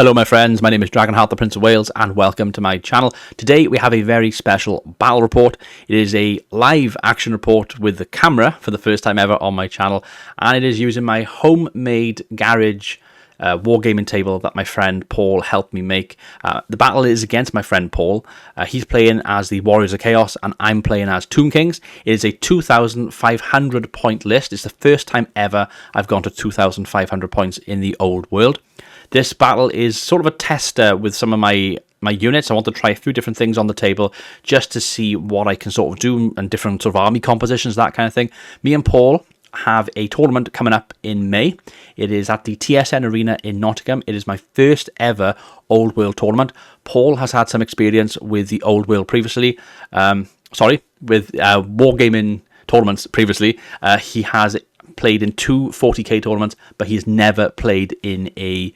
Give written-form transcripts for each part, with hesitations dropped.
Hello my friends, my name is Dragonheart, the Prince of Wales, and welcome to my channel. Today we have a very special battle report. It is a live action report with the camera for the first time ever on my channel, and it is using my homemade garage wargaming table that my friend Paul helped me make. The battle is against my friend Paul. He's playing as the Warriors of Chaos and I'm playing as Tomb Kings. It is a 2,500 point list. It's the first time ever I've gone to 2,500 points in the old world. This battle is sort of a tester with some of my units. I want to try a few different things on the table just to see what I can sort of do and different sort of army compositions, that kind of thing. Me and Paul have a tournament coming up in May. It is at the TSN Arena in Nottingham. It is my first ever Old World tournament. Paul has had some experience with the Old World previously. With wargaming tournaments previously. He has played in two 40k tournaments, but he's never played in a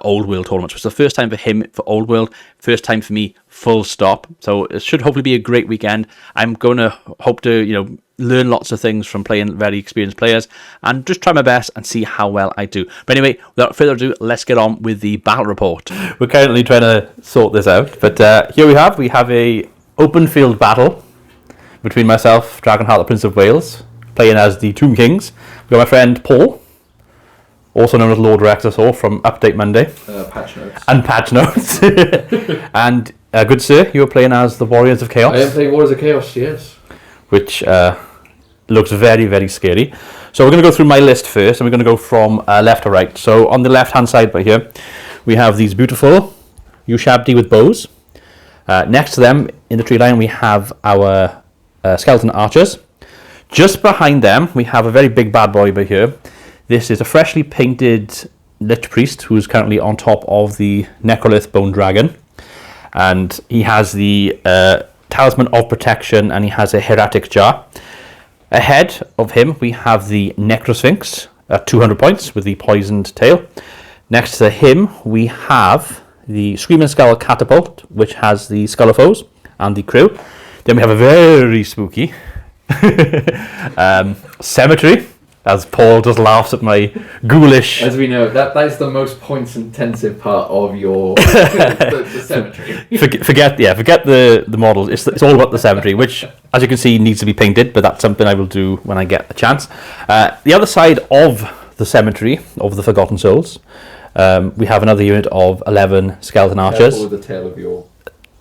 Old World tournament. So it's the first time for him for Old World, first time for me, full stop. So it should hopefully be a great weekend. I'm going to hope to, learn lots of things from playing very experienced players and just try my best and see how well I do. But anyway, without further ado, let's get on with the battle report. We're currently trying to sort this out, but here we have a open field battle between myself, Dragonheart, the Prince of Wales, playing as the Tomb Kings. We've got my friend Paul, also known as Lord Rexasaur from Update Monday. Patch Notes. And good sir, you were playing as the Warriors of Chaos. I am playing Warriors of Chaos, yes. Which looks very, very scary. So we're going to go through my list first, and we're going to go from left to right. So on the left-hand side right here, we have these beautiful Ushabti with bows. Next to them, in the tree line, we have our skeleton archers. Just behind them, we have a very big bad boy over here. This is a freshly painted Lich Priest who's currently on top of the Necrolith Bone Dragon. And he has the Talisman of Protection, and he has a Hieratic Jar. Ahead of him, we have the Necrosphinx at 200 points with the poisoned tail. Next to him, we have the Screaming Skull Catapult, which has the Skull of Foes and the crew. Then we have a very spooky cemetery, as Paul just laughs at my ghoulish. As we know, that is the most points intensive part of your the cemetery. Forget the models. It's all about the cemetery, which, as you can see, needs to be painted. But that's something I will do when I get a chance. The other side of the cemetery of the Forgotten Souls, we have another unit of 11 skeleton archers. Careful with the tail of your.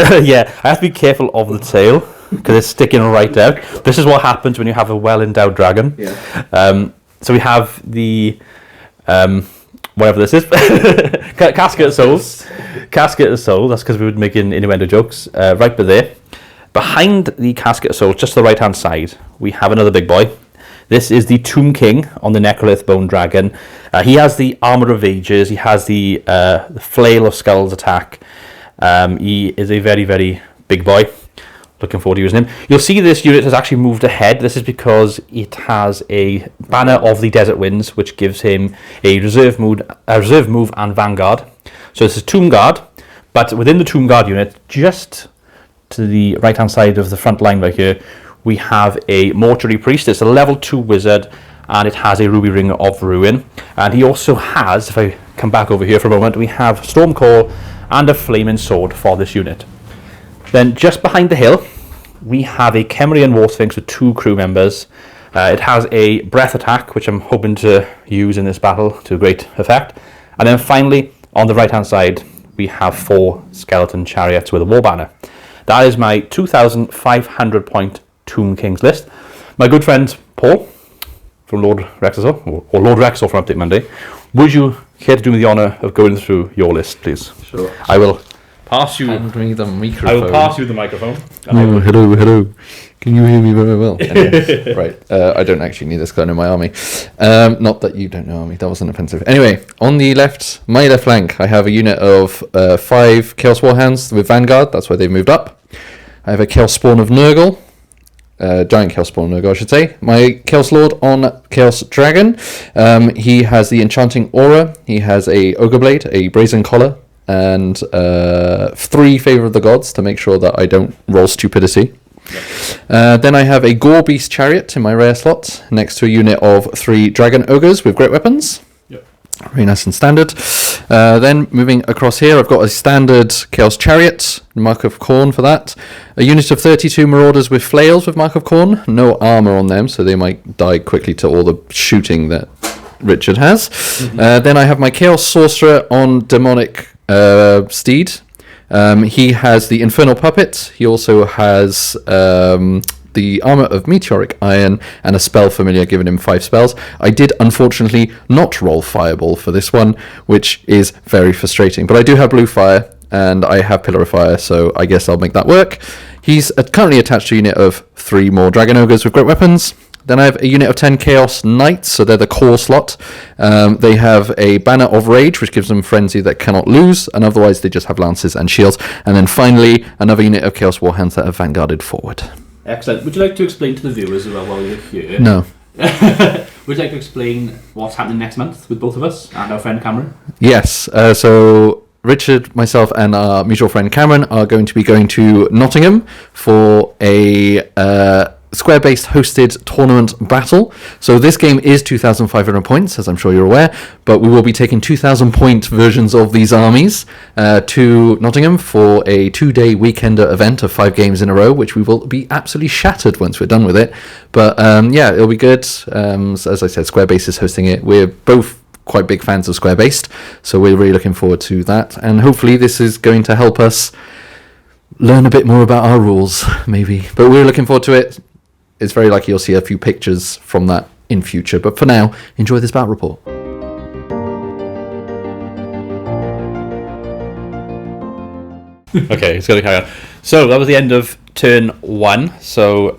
Yeah, I have to be careful of the tail because it's sticking right out. This is what happens when you have a well-endowed dragon. Yeah. So we have the whatever this is, Casket of Souls. Casket of Souls. That's because we were making innuendo jokes. Right there, behind the Casket of Souls, just to the right-hand side, we have another big boy. This is the Tomb King on the Necrolith Bone Dragon. He has the Armor of Ages. He has the Flail of Skulls attack. He is a very, very big boy. Looking forward to using him. You'll see this unit has actually moved ahead. This is because it has a Banner of the Desert Winds, which gives him a reserve move and Vanguard. So this is Tomb Guard, but within the Tomb Guard unit, just to the right-hand side of the front line right here, we have a Mortuary Priest. It's a level 2 wizard, and it has a Ruby Ring of Ruin. And he also has, if I come back over here for a moment, we have Stormcall and a Flaming Sword for this unit. Then just behind the hill, we have a Khemrian War Sphinx with 2 crew members. It has a breath attack, which I'm hoping to use in this battle to great effect. And then finally, on the right-hand side, we have 4 skeleton chariots with a war banner. That is my 2,500 point Tomb Kings list. My good friend Paul from Lord Rexasaur, or Lord Rexasaur from Update Monday, would you care to do me the honour of going through your list, please? Sure. I will pass you. Hand me the microphone. I will pass you the microphone. Oh, hello. Can you hear me very well? Anyway, right. I don't actually need this because I know my army. Not that you don't know army. That wasn't offensive. Anyway, on the left, my left flank, I have a unit of 5 Chaos Warhounds with Vanguard. That's why they've moved up. I have a Chaos Spawn of Nurgle. Giant Chaos Spawn Nurgle, I should say. My Chaos Lord on Chaos Dragon. He has the Enchanting Aura. He has a Ogre Blade, a Brazen Collar, and 3 Favour of the Gods to make sure that I don't roll stupidity. Then I have a Gore Beast Chariot in my rare slot, next to a unit of 3 Dragon Ogres with great weapons. Very nice and standard. Then moving across here, I've got a standard Chaos Chariot, Mark of Khorne for that. A unit of 32 Marauders with flails with Mark of Khorne. No armor on them, so they might die quickly to all the shooting that Richard has. Then I have my Chaos Sorcerer on Demonic Steed. He has the Infernal Puppet. He also has the Armor of Meteoric Iron and a Spell Familiar, giving him 5 spells. I did unfortunately not roll Fireball for this one, which is very frustrating. But I do have Blue Fire and I have Pillar of Fire, so I guess I'll make that work. He's currently attached to a unit of 3 more Dragon Ogres with great weapons. Then I have a unit of 10 Chaos Knights, so they're the core slot. They have a Banner of Rage, which gives them Frenzy that cannot lose, and otherwise they just have Lances and Shields. And then finally, another unit of Chaos Warhounds that are vanguarded forward. Excellent. Would you like to explain to the viewers as well while you're here? No. Would you like to explain what's happening next month with both of us and our friend Cameron? Yes, so Richard, myself, and our mutual friend Cameron are going to be going to Nottingham for a Square-based hosted tournament battle. So this game is 2,500 points, as I'm sure you're aware, but we will be taking 2,000 point versions of these armies to Nottingham for a 2-day weekender event of 5 games in a row, which we will be absolutely shattered once we're done with it. But yeah, it'll be good. As I said, Square-based is hosting it. We're both quite big fans of Square-based, so we're really looking forward to that. And hopefully this is going to help us learn a bit more about our rules, maybe. But we're looking forward to it. It's very likely you'll see a few pictures from that in future. But for now, enjoy this battle report. Okay, it's going to carry on. So that was the end of turn 1. So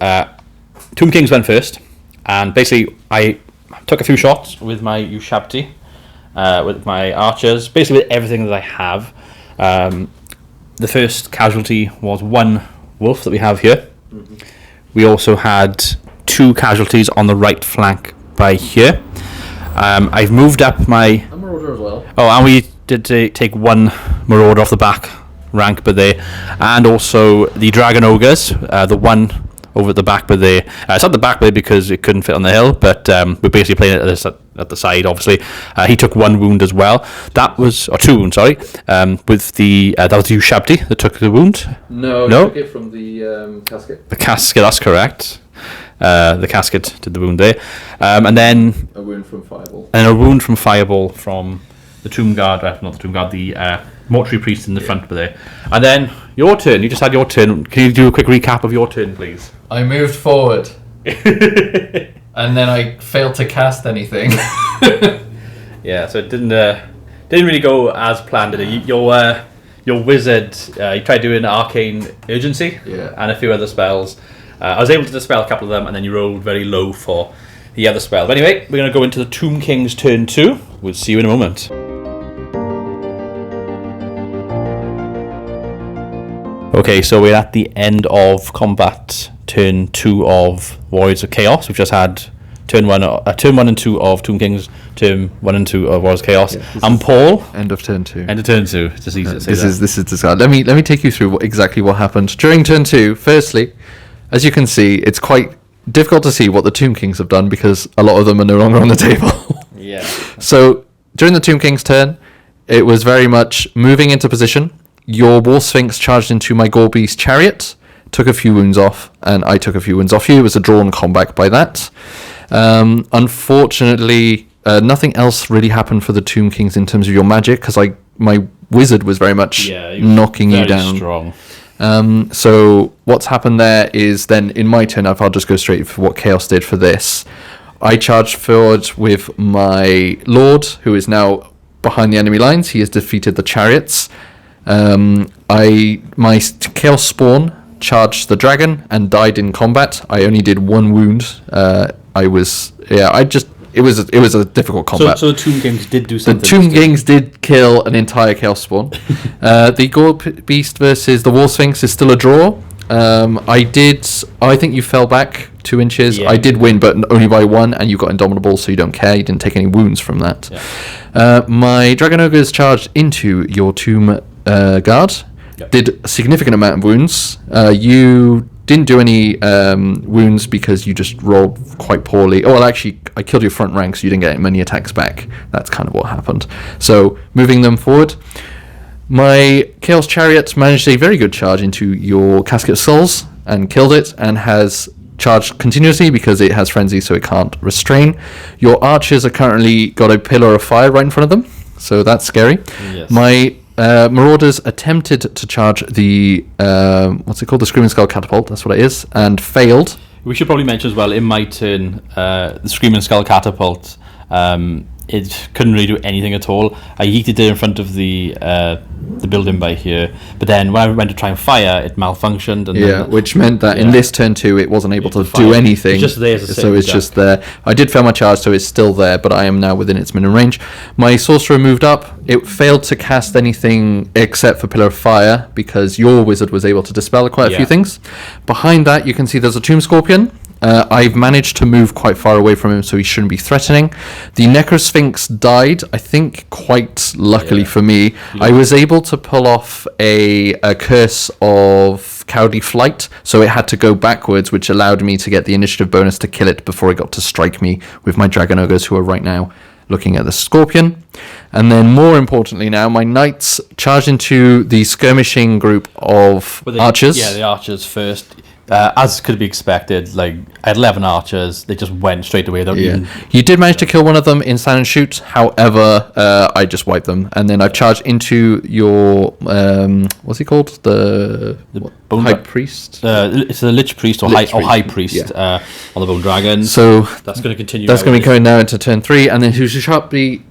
Tomb Kings went first. And basically, I took a few shots with my Ushabti, with my archers, basically with everything that I have. The first casualty was 1 wolf that we have here. Mm-hmm. We also had 2 casualties on the right flank by here. I've moved up my... A Marauder as well. Oh, and we did take 1 Marauder off the back rank by there. And also the Dragon Ogres, the one over at the back by there. It's at the back there because it couldn't fit on the hill, but we're basically playing it at the side, obviously. He took 1 wound as well. That was... Or 2 wounds, sorry. With the... that was the Ushabti that took the wound. No? Took it from the casket. The casket, that's correct. The casket did the wound there. And then... A wound from Fireball. And a wound from Fireball from the Tomb Guard... not the Tomb Guard, the Mortuary Priest in the front by there. And then your turn. You just had your turn. Can you do a quick recap of your turn, please? I moved forward. And then I failed to cast anything. Yeah, so it didn't really go as planned, did it? Your wizard, you tried doing Arcane Urgency, yeah, and a few other spells. I was able to dispel a couple of them, and then you rolled very low for the other spell. But anyway, we're going to go into the Tomb Kings turn 2. We'll see you in a moment. Okay, so we're at the end of combat turn 2 of Warriors of Chaos. We've just had turn 1 and 2 of Tomb Kings, turn 1 and 2 of Warriors of Chaos. Yeah, I'm Paul. End of turn 2. End of turn 2. It's just easy to say this is the Let me take you through exactly what happened during turn 2. Firstly, as you can see, it's quite difficult to see what the Tomb Kings have done because a lot of them are no longer on the table. Yeah. So during the Tomb Kings turn, it was very much moving into position. Your War Sphinx charged into my Gore Beast Chariot, took a few wounds off, and I took a few wounds off you. It was a drawn combat by that. Unfortunately, nothing else really happened for the Tomb Kings in terms of your magic, because my wizard was very much knocking you down. Strong. So what's happened there is then in my turn, I'll just go straight for what Chaos did for this. I charged forward with my Lord, who is now behind the enemy lines. He has defeated the chariots. My Chaos Spawn charged the dragon and died in combat. I only did 1 wound. It was a difficult combat. So the Tomb Kings did do something. The Tomb Kings did kill an entire Chaos Spawn. The Gore Beast versus the War Sphinx is still a draw. I think you fell back 2 inches. Yeah. I did win, but only by 1, and you got Indomitable, so you don't care. You didn't take any wounds from that. Yeah. My Dragon Ogres charged into your Tomb Guard. Yep. Did a significant amount of wounds. You Didn't do any wounds because you just rolled quite poorly. Oh, well, actually, I killed your front rank, so you didn't get many attacks back. That's kind of what happened. So, moving them forward. My Chaos Chariot managed a very good charge into your Casket of Souls and killed it, and has charged continuously because it has Frenzy, so it can't restrain. Your archers are currently got a Pillar of Fire right in front of them, so that's scary. Yes. My Marauders attempted to charge the what's it called, the Screaming Skull Catapult, that's what it is, and failed. We should probably mention as well, in my turn, the Screaming Skull Catapult, it couldn't really do anything at all. I yeeted it in front of the building by here, but then when I went to try and fire, it malfunctioned. And then, which meant that in this turn 2, it wasn't able to do anything. It's just there as a so it's just there. I did fail my charge, so it's still there, but I am now within its minimum range. My Sorcerer moved up. It failed to cast anything except for Pillar of Fire, because your Wizard was able to dispel quite a few things. Behind that, you can see there's a Tomb Scorpion. I've managed to move quite far away from him, so he shouldn't be threatening. The Necrosphinx died, I think, quite luckily for me. I was able to pull off a curse of Cowardly Flight, so it had to go backwards, which allowed me to get the initiative bonus to kill it before it got to strike me with my Dragon Ogres, who are right now looking at the Scorpion. And then, more importantly now, my Knights charged into the skirmishing group of archers. Yeah, the archers first. As could be expected, like, I had 11 archers, they just went straight away without even... You did manage to kill one of them in Stand and Shoot, however, I just wiped them. And then I've charged into your, what's he called? The High Priest? It's the Lich Priest or High Priest on the Bone Dragon. So that's going to continue. That's going to be going now into turn 3, and then who's sharply...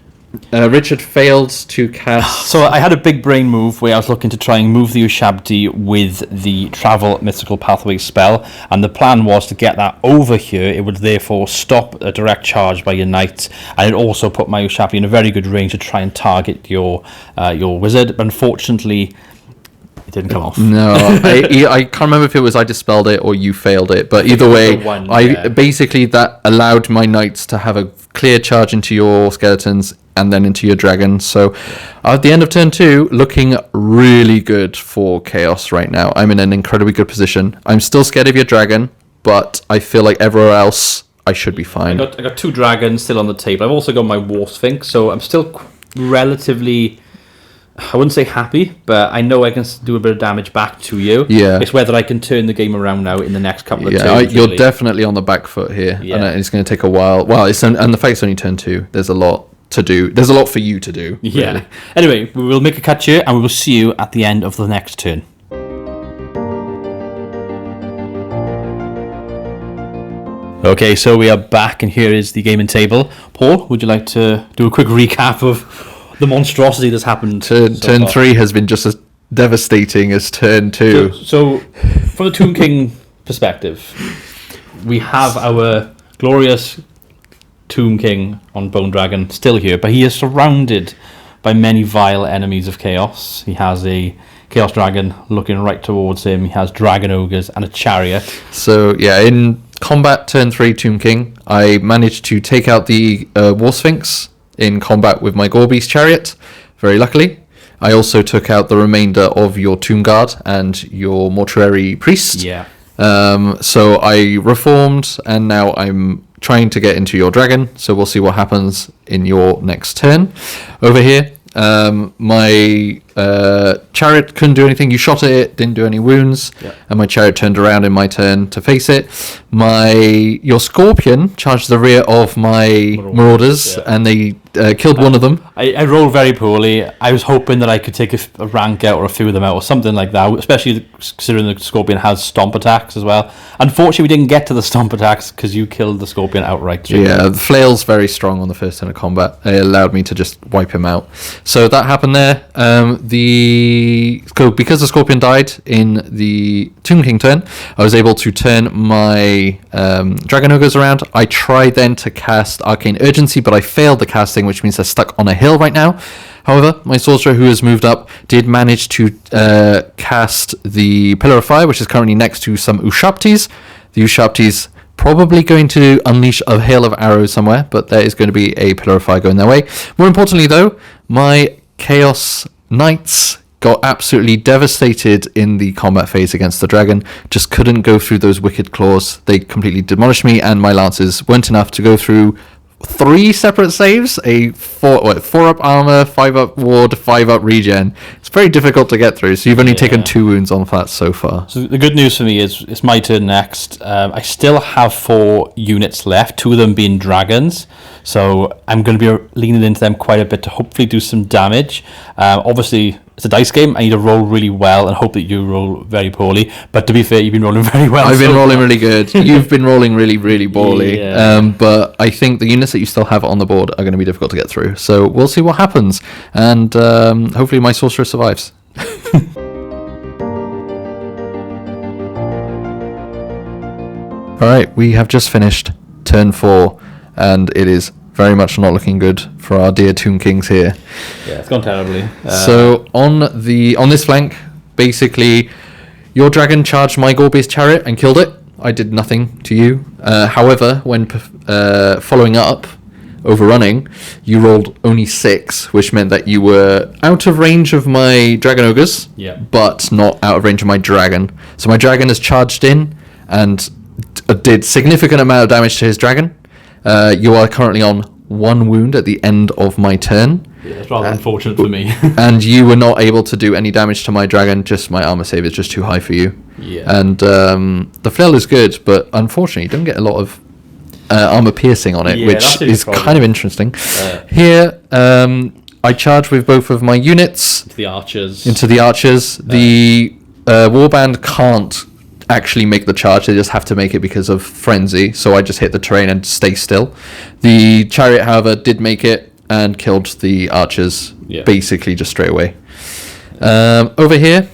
Richard failed to cast... So I had a big brain move where I was looking to try and move the Ushabti with the Travel Mystical Pathway spell, and the plan was to get that over here. It would therefore stop a direct charge by your knight, and it also put my Ushabti in a very good range to try and target your wizard. But unfortunately, it didn't come off. No, I can't remember if it was I dispelled it or you failed it, but either way, basically that allowed my knights to have a clear charge into your skeletons and then into your dragon. So at the end of turn 2, looking really good for Chaos right now. I'm in an incredibly good position. I'm still scared of your dragon, but I feel like everywhere else I should be fine. I got 2 dragons still on the table. I've also got my War Sphinx, so I'm still relatively... I wouldn't say happy, but I know I can do a bit of damage back to you. Yeah. It's whether I can turn the game around now in the next couple of turns. You're definitely on the back foot here, and it's going to take a while. Well, and the fact it's only turn 2, there's a lot to do. There's a lot for you to do. Yeah. Really. Anyway, we will make a cut here, and we will see you at the end of the next turn. Okay, so we are back, and here is the gaming table. Paul, would you like to do a quick recap of the monstrosity that's happened? Turn 3 has been just as devastating as turn 2. So from the Tomb King perspective, we have our glorious Tomb King on Bone Dragon still here, but he is surrounded by many vile enemies of chaos. He has a Chaos Dragon looking right towards him. He has Dragon Ogres and a Chariot. So yeah, in combat turn 3 Tomb King, I managed to take out the War Sphinx in combat with my Gorbeast Chariot, very luckily. I also took out the remainder of your Tomb Guard and your Mortuary Priest. Yeah. So I reformed, and now I'm trying to get into your dragon, so we'll see what happens in your next turn. Over here, my chariot couldn't do anything. You shot at it, didn't do any wounds, and my chariot turned around in my turn to face it. Your Scorpion charged the rear of my Marauders, and they killed one of them. I rolled very poorly. I was hoping that I could take a rank out or a few of them out or something like that, especially considering the Scorpion has stomp attacks as well. Unfortunately, we didn't get to the stomp attacks because you killed the Scorpion outright. Yeah, the flail's very strong on the first turn of combat. It allowed me to just wipe him out. So that happened there. Because the Scorpion died in the Tomb King turn, I was able to turn my Dragon Ogres around. I tried then to cast Arcane Urgency, but I failed the casting, which means they're stuck on a hill right now. However, my Sorcerer, who has moved up, did manage to cast the Pillar of Fire, which is currently next to some Ushabtis. The Ushabtis probably going to unleash a hail of arrows somewhere, but there is going to be a Pillar of Fire going their way. More importantly, though, my Chaos Knights got absolutely devastated in the combat phase against the dragon. Just couldn't go through those wicked claws. They completely demolished me, and my lances weren't enough to go through 3 separate saves, a 4 up armor, 5 up ward, 5 up regen. It's very difficult to get through, so you've only taken 2 wounds on that so far. So the good news for me is it's my turn next. I still have 4 units left, 2 of them being dragons, so I'm going to be leaning into them quite a bit to hopefully do some damage. Obviously, it's a dice game. I need to roll really well and hope that you roll very poorly. But to be fair, you've been rolling very well. I've been rolling really good. You've been rolling really, really poorly. Yeah. But I think the units that you still have on the board are going to be difficult to get through. So we'll see what happens. And hopefully my sorcerer survives. All right, we have just finished turn 4. And it is very much not looking good for our dear Tomb Kings here. Yeah, it's gone terribly. So on this flank, basically, your dragon charged my Gore-based chariot and killed it. I did nothing to you. However, when following up, overrunning, you rolled only 6, which meant that you were out of range of my dragon ogres, but not out of range of my dragon. So my dragon has charged in and did significant amount of damage to his dragon. You are currently on 1 wound at the end of my turn. Yeah, it's rather unfortunate for me. And you were not able to do any damage to my dragon, just my armor save is just too high for you. Yeah. And the flail is good, but unfortunately you don't get a lot of armor piercing on it, which is kind of interesting. Here, I charge with both of my units. Into the archers. The warband can't actually make the charge, they just have to make it because of frenzy, so I just hit the terrain and stay still. The chariot, however, did make it and killed the archers basically just straight away. Over here,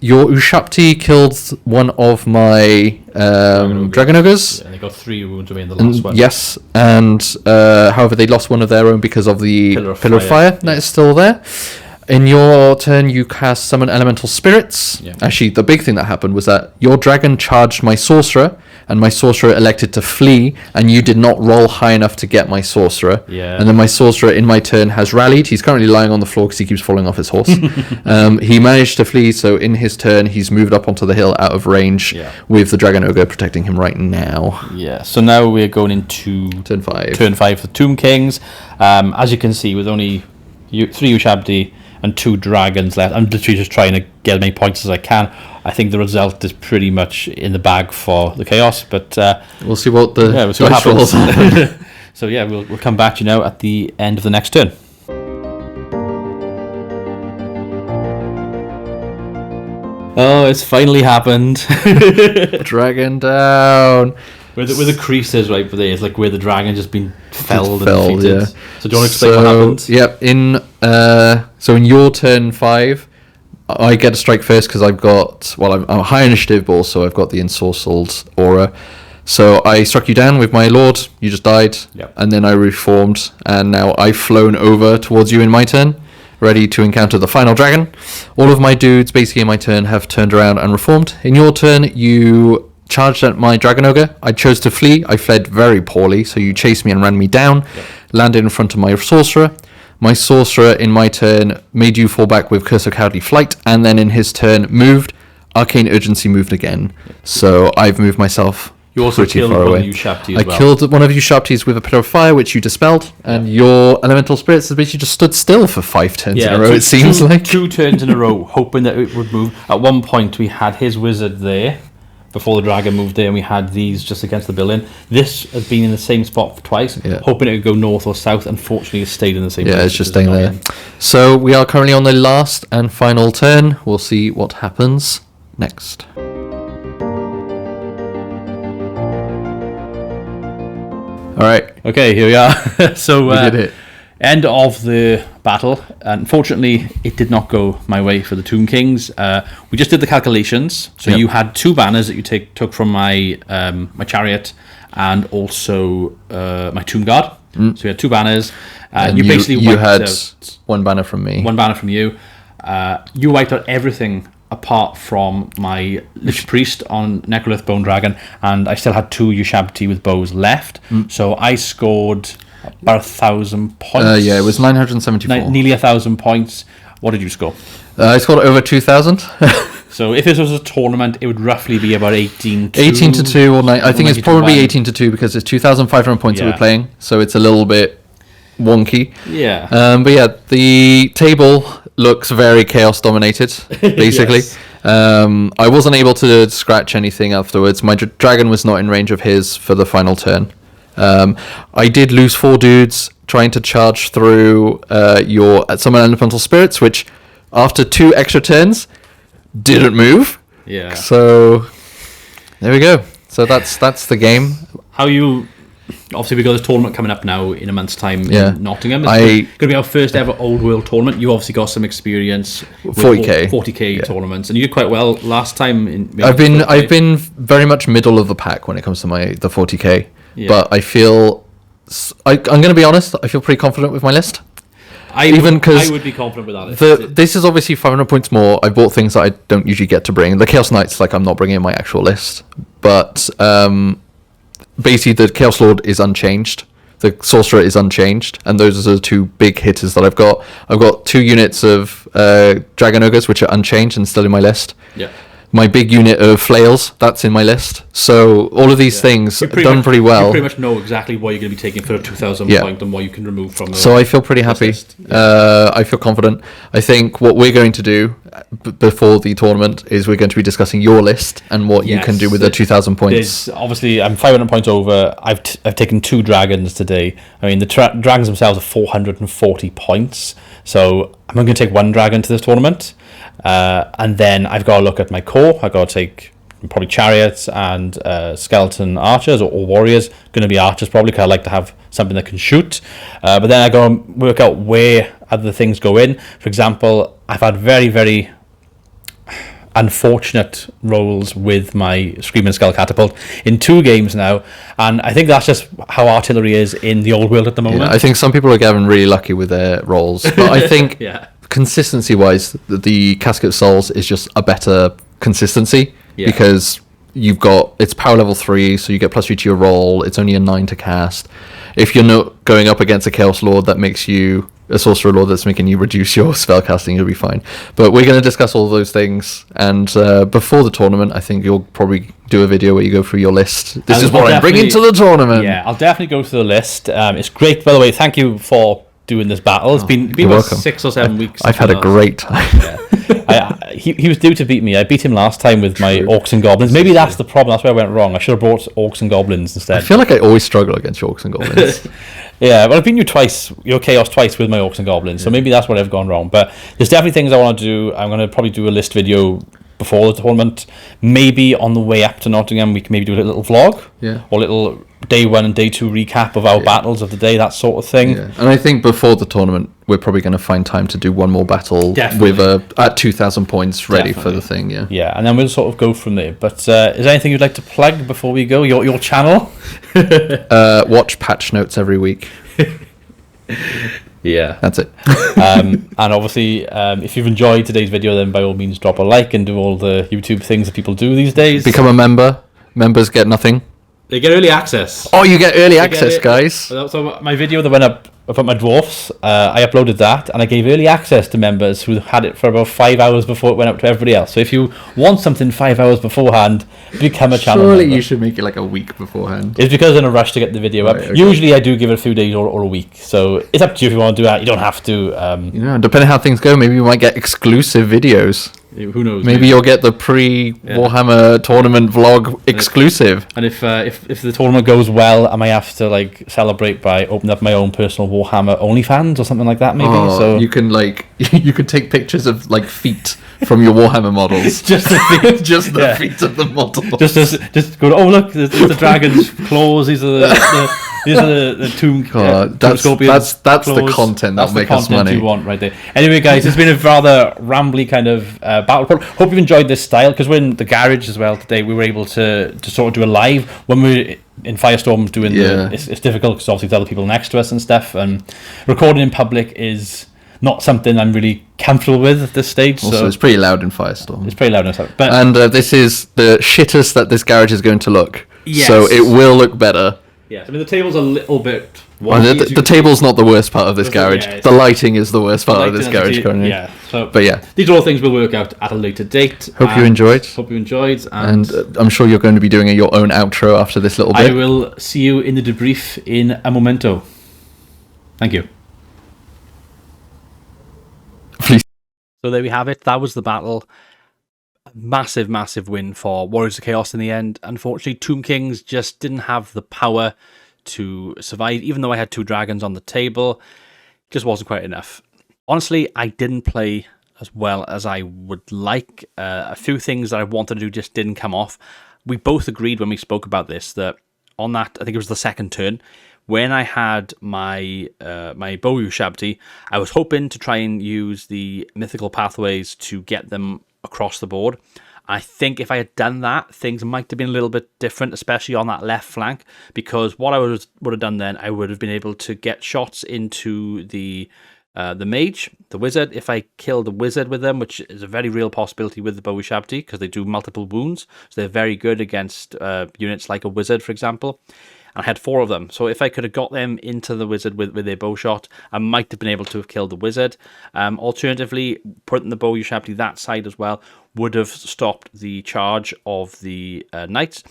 your Ushapti killed one of my dragon ogres. Yeah, they got 3 wounds away in the last one. Yes, and however they lost one of their own because of the Pillar of Fire that is still there. In your turn, you cast Summon Elemental Spirits. Yeah. Actually, the big thing that happened was that your dragon charged my sorcerer, and my sorcerer elected to flee, and you did not roll high enough to get my sorcerer. Yeah. And then my sorcerer, in my turn, has rallied. He's currently lying on the floor because he keeps falling off his horse. He managed to flee, so in his turn, he's moved up onto the hill out of range with the Dragon Ogre protecting him right now. Yeah, so now we're going into turn 5. Turn 5 for Tomb Kings. As you can see, with only 3 Ushabti and 2 dragons left, I'm literally just trying to get as many points as I can. I think the result is pretty much in the bag for the Chaos, but we'll see what the we'll see what happens. So yeah, we'll come back to you now at the end of the next turn. Oh, it's finally happened. Dragon down. Where the creases right there, it's like where the dragon just been felled and defeated. Yeah. So do you want to explain what happened? Yep. In your turn 5, I get a strike first because I've got I'm high initiative, but also I've got the ensorcelled aura. So I struck you down with my lord. You just died, and then I reformed, and now I've flown over towards you in my turn, ready to encounter the final dragon. All of my dudes, basically in my turn, have turned around and reformed. In your turn, you charged at my Dragon Ogre. I chose to flee. I fled very poorly, so you chased me and ran me down. Landed in front of my sorcerer. My sorcerer, in my turn, made you fall back with Curse of Cowardly Flight, and then in his turn moved. Arcane Urgency moved again. So I've moved myself you also pretty killed far one away. of you Shapti as well. I killed one of you Shaptis with a Pillar of Fire, which you dispelled, and your Elemental Spirits has basically just stood still for 5 turns in a row, it seems like. 2 turns in a row, hoping that it would move. At one point, we had his wizard there, before the dragon moved there, and we had these just against the building. This has been in the same spot twice, hoping it would go north or south. Unfortunately, it stayed in the same place. Yeah, it's just staying there. So we are currently on the last and final turn. We'll see what happens next. All right. Okay, here we are. So we did it. End of the battle. Unfortunately, it did not go my way for the Tomb Kings. We just did the calculations. So you had 2 banners that you took from my my chariot and also my Tomb Guard. So you had 2 banners. You basically you wiped had out 1 banner from me. 1 banner from you. You wiped out everything apart from my Lich Priest on Necrolith Bone Dragon, and I still had 2 Ushabti with bows left. So I scored about 1,000 points. Yeah, it was 974. Nearly 1,000 points. What did you score? I scored over 2,000. So if this was a tournament, it would roughly be about 18-2. 18-2 or 9. I think it's probably 1. 18-2 because it's 2,500 points that Yeah. we're playing, so it's a little bit wonky. Yeah. But yeah, the table looks very chaos dominated, basically. Yes. I wasn't able to scratch anything afterwards. My dragon was not in range of his for the final turn. I did lose 4 dudes trying to charge through your summon elemental spirits, which after 2 extra turns didn't move. Yeah. So there we go. So that's the game. How you... Obviously, we've got this tournament coming up now in a month's time Yeah. in Nottingham. It's going to be our first ever Old World tournament. You obviously got some experience with 40K. tournaments, and you did quite well last time. I've been very much middle of the pack when it comes to the 40K, Yeah. but I feel I'm going to be honest. I feel pretty confident with my list. I would be confident with that list. This is obviously 500 points more. I bought things that I don't usually get to bring. The Chaos Knights, like I'm not bringing in my actual list, but basically the Chaos Lord is unchanged. The Sorcerer is unchanged, and those are the 2 big hitters that I've got. I've got 2 units of Dragon Ogres, which are unchanged and still in my list. Yeah. My big unit of Flails, that's in my list. So all of these things done pretty well. You pretty much know exactly what you're going to be taking for a 2,000 point and what you can remove from the So I feel pretty happy. I feel confident. I think what we're going to do before the tournament is we're going to be discussing your list and what you can do with the 2,000 points. Obviously, I'm 500 points over. I've taken 2 dragons today. I mean, the dragons themselves are 440 points. So I'm going to take 1 dragon to this tournament. And then I've got to look at my core. I've got to take probably chariots and skeleton archers or warriors. Going to be archers probably because I like to have something that can shoot. But then I got to work out where other things go in. For example, I've had very, very unfortunate rolls with my Screaming Skull Catapult in 2 games now, and I think that's just how artillery is in the Old World at the moment. I think some people are getting really lucky with their rolls, but I think consistency wise the Casket of Souls is just a better consistency because you've got it's power level 3, so you get +3 to your roll. It's only a 9 to cast. If you're not going up against a Chaos Lord that makes you a Sorcerer Lord that's making you reduce your spell casting, you'll be fine. But we're going to discuss all those things, and before the tournament I think you'll probably do a video where you go through your list. This is what I'm bringing to the tournament. Yeah, I'll definitely go through the list. It's great, by the way. Thank you for doing this battle. It's been about welcome. 6 or 7 weeks. I've had a great time. He was due to beat me. I beat him last time with my Orcs and Goblins. Maybe that's the problem. That's where I went wrong. I should have brought Orcs and Goblins instead. I feel like I always struggle against your Orcs and Goblins. Yeah, well, I've beaten you twice, your Chaos twice with my Orcs and Goblins, so maybe that's what I've gone wrong. But there's definitely things I want to do. I'm going to probably do a list video before the tournament. Maybe on the way up to Nottingham, we can maybe do a little vlog. Or a little day 1 and day 2 recap of our battles of the day, that sort of thing. Yeah. And I think before the tournament, we're probably going to find time to do one more battle with at 2,000 points ready for the thing. Yeah, and then we'll sort of go from there. But is there anything you'd like to plug before we go? Your channel? Watch patch notes every week. Yeah, that's it. And obviously, if you've enjoyed today's video, then by all means drop a like and do all the YouTube things that people do these days. Become a member. Members get nothing. They get early access. Oh, you get early access, guys. So my video that went up about my dwarfs, I uploaded that, and I gave early access to members who had it for about 5 hours before it went up to everybody else. So if you want something 5 hours beforehand, become a channel member. Surely you should make it like a week beforehand. It's because I'm in a rush to get the video up. Okay. Usually I do give it a few days or a week. So it's up to you if you want to do that. You don't have to. Depending how things go, maybe you might get exclusive videos. Who knows? Maybe you'll get the pre-Warhammer tournament vlog exclusive. And if the tournament goes well, I might have to celebrate by opening up my own personal Warhammer OnlyFans or something like that. Maybe so you can you can take pictures of feet from your Warhammer models. Just the feet, just the feet of the model. Just go. Oh look, there's the dragon's claws. These are the tomb. That's the content that'll make us money. You want right there. Anyway, guys, it's been a rather rambly kind of battle report. Hope you've enjoyed this style, because we're in the garage as well today. We were able to sort of do a live when we're in Firestorm doing it's difficult because obviously there's other people next to us and stuff, and recording in public is not something I'm really comfortable with at this stage. Also, so it's pretty loud in Firestorm. It's pretty loud in Firestorm. And this is the shittest that this garage is going to look. Yes. So it will look better. Yes, I mean the table's a little bit Well, the table's not the worst part of this garage. Yeah, the lighting is the worst part of this garage currently. Yeah. So, but yeah, these are all things we'll work out at a later date. Hope you enjoyed. And I'm sure you're going to be doing your own outro after this little bit. I will see you in the debrief in a momento. Thank you. Please. So there we have it. That was the battle. Massive, massive win for Warriors of Chaos in the end. Unfortunately, Tomb Kings just didn't have the power to survive. Even though I had 2 dragons on the table, it just wasn't quite enough. Honestly, I didn't play as well as I would like. A few things that I wanted to do just didn't come off. We both agreed when we spoke about this that on that, I think it was the second turn, when I had my my Boyu Shabti, I was hoping to try and use the mythical pathways to get them across the board. I think if I had done that, things might have been a little bit different, especially on that left flank, because what I would have done then, I would have been able to get shots into the mage, the wizard, if I killed the wizard with them, which is a very real possibility with the Bowie Shabti, because they do multiple wounds, so they're very good against units like a wizard, for example. And I had 4 of them, so if I could have got them into the wizard with their bow shot, I might have been able to have killed the wizard. Alternatively, putting the Bowie Shabti that side as well would have stopped the charge of the knights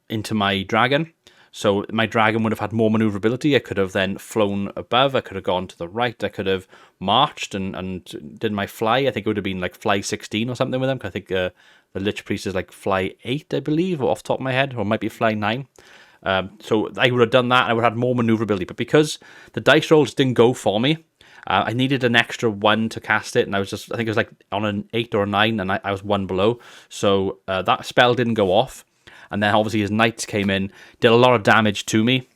into my dragon. So my dragon would have had more maneuverability. I could have then flown above. I could have gone to the right. I could have marched and did my fly. I think it would have been like fly 16 or something with them. I think the Lich Priest is like fly 8, I believe, or off the top of my head, or it might be fly 9. So I would have done that, and I would have had more maneuverability. But because the dice rolls didn't go for me, I needed an extra 1 to cast it, and I think it was like on an 8 or a 9, and I was 1 below. So that spell didn't go off. And then obviously his knights came in, did a lot of damage to me.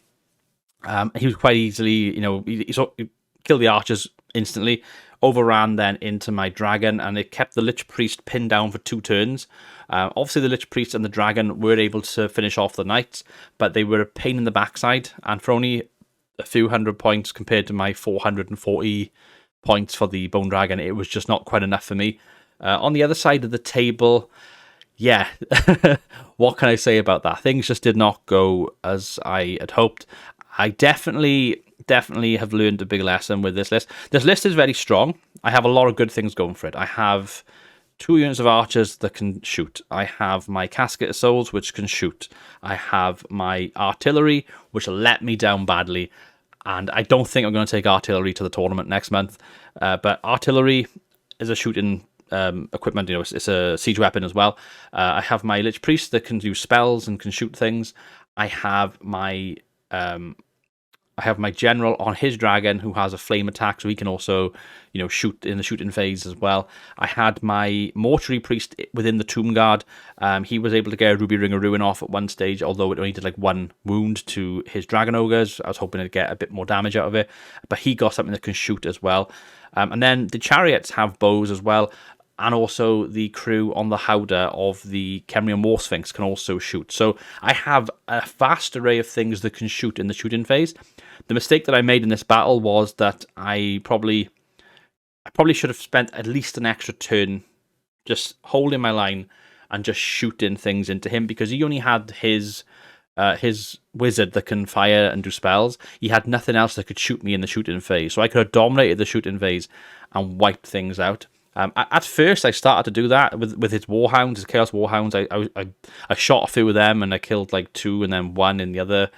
He was quite easily, he killed the archers instantly, overran then into my dragon, and it kept the Lich Priest pinned down for 2 turns. Obviously the Lich Priest and the dragon were able to finish off the knights, but they were a pain in the backside, and for only a few hundred points compared to my 440 points for the Bone Dragon, it was just not quite enough for me. On the other side of the table, yeah, what can I say about that? Things just did not go as I had hoped. I definitely have learned a big lesson with this list. This list is very strong. I have a lot of good things going for it. I have 2 units of archers that can shoot. I have my Casket of Souls, which can shoot. I have my artillery, which will let me down badly. And I don't think I'm going to take artillery to the tournament next month. But artillery is a shooting equipment, it's a siege weapon as well. I have my Lich Priest that can do spells and can shoot things. I have my general on his dragon who has a flame attack, so he can also, shoot in the shooting phase as well. I had my mortuary priest within the tomb guard. He was able to get a ruby ring of ruin off at one stage, although it only did like 1 wound to his dragon ogres. I was hoping to get a bit more damage out of it, but he got something that can shoot as well. And then the chariots have bows as well. And also the crew on the Howdah of the Khemri War Sphinx can also shoot. So I have a vast array of things that can shoot in the shooting phase. The mistake that I made in this battle was that I probably should have spent at least an extra turn just holding my line and just shooting things into him, because he only had his wizard that can fire and do spells. He had nothing else that could shoot me in the shooting phase. So I could have dominated the shooting phase and wiped things out. At first, I started to do that with his Warhounds, his Chaos Warhounds. I shot a few of them, and I killed like 2 and then 1 in the other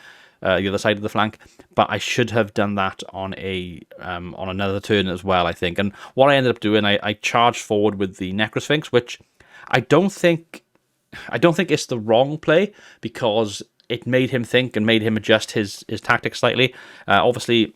side of the flank. But I should have done that on another turn as well, I think. And what I ended up doing, I charged forward with the Necrosphinx, which I don't think it's the wrong play, because it made him think and made him adjust his tactics slightly. Obviously,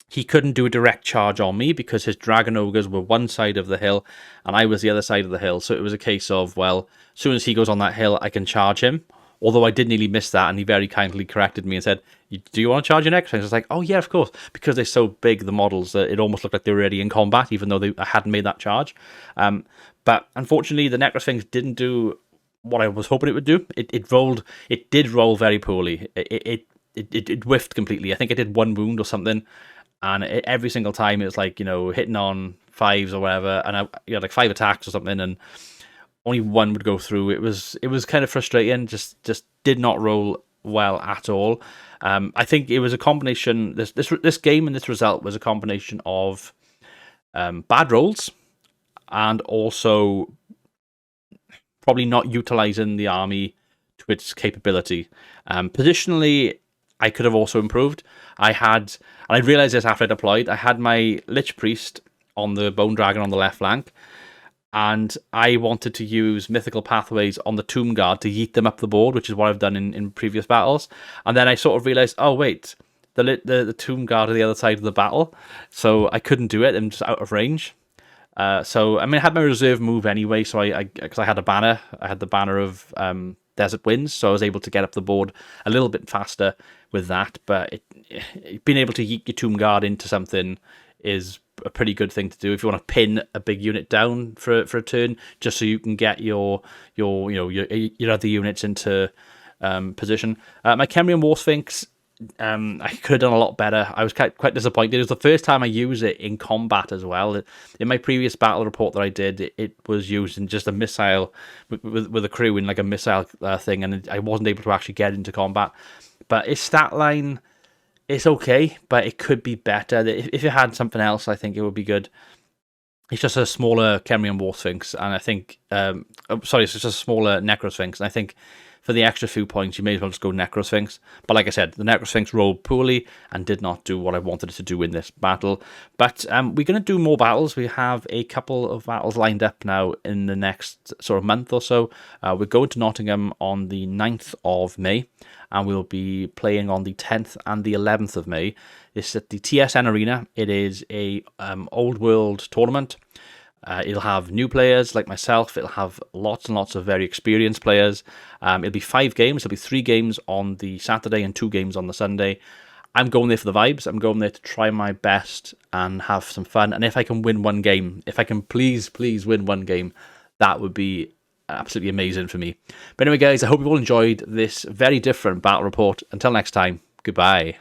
he couldn't do a direct charge on me because his dragon ogres were one side of the hill and I was the other side of the hill. So it was a case of, well, as soon as he goes on that hill, I can charge him. Although I did nearly miss that, and he very kindly corrected me and said, "Do you want to charge your next?" I was like, "Oh yeah, of course." Because they're so big, the models, it almost looked like they were already in combat, even though I hadn't made that charge. But unfortunately, the Necrosphinx didn't do what I was hoping it would do. It did roll very poorly. It whiffed completely. I think it did 1 wound or something. And every single time it was like, hitting on 5s or whatever, and I had like 5 attacks or something, and only 1 would go through. It was kind of frustrating. Just did not roll well at all. I think it was a combination. This game and this result was a combination of bad rolls and also probably not utilizing the army to its capability. Positionally, I could have also improved. And I realized this after I deployed, I had my Lich Priest on the Bone Dragon on the left flank, and I wanted to use Mythical Pathways on the Tomb Guard to yeet them up the board, which is what I've done in previous battles. And then I sort of realized, oh wait, the Tomb Guard are the other side of the battle, so I couldn't do it. I'm just out of range. So I mean, I had my reserve move anyway. So because I had a banner, I had the banner of Desert Winds, so I was able to get up the board a little bit faster with that. But being able to yeet your Tomb Guard into something is a pretty good thing to do if you want to pin a big unit down for a turn, just so you can get your other units into position. My Khemrian War Sphinx, I could have done a lot better. I was quite disappointed. It was the first time I used it in combat as well. In my previous battle report that I did, it was used in just a missile with a crew in like a missile thing, and I wasn't able to actually get into combat. But its stat line, it's okay, but it could be better. If it had something else, I think it would be good. It's just a smaller Khemrian War Sphinx, and I think... it's just a smaller Necro Sphinx, and I think for the extra few points, you may as well just go Necro Sphinx. But like I said, the Necro Sphinx rolled poorly and did not do what I wanted it to do in this battle. But we're going to do more battles. We have a couple of battles lined up now in the next sort of month or so. We're going to Nottingham on the 9th of May, and we'll be playing on the 10th and the 11th of May. It's at the TSN Arena. It is a old world tournament. It'll have new players like myself. It'll have lots and lots of very experienced players. It'll be 5 games. There'll be 3 games on the Saturday and 2 games on the Sunday. I'm going there for the vibes. I'm going there to try my best and have some fun. And if I can win one game, if I can please win one game, that would be absolutely amazing for me. But anyway, guys, I hope you've all enjoyed this very different battle report. Until next time, goodbye.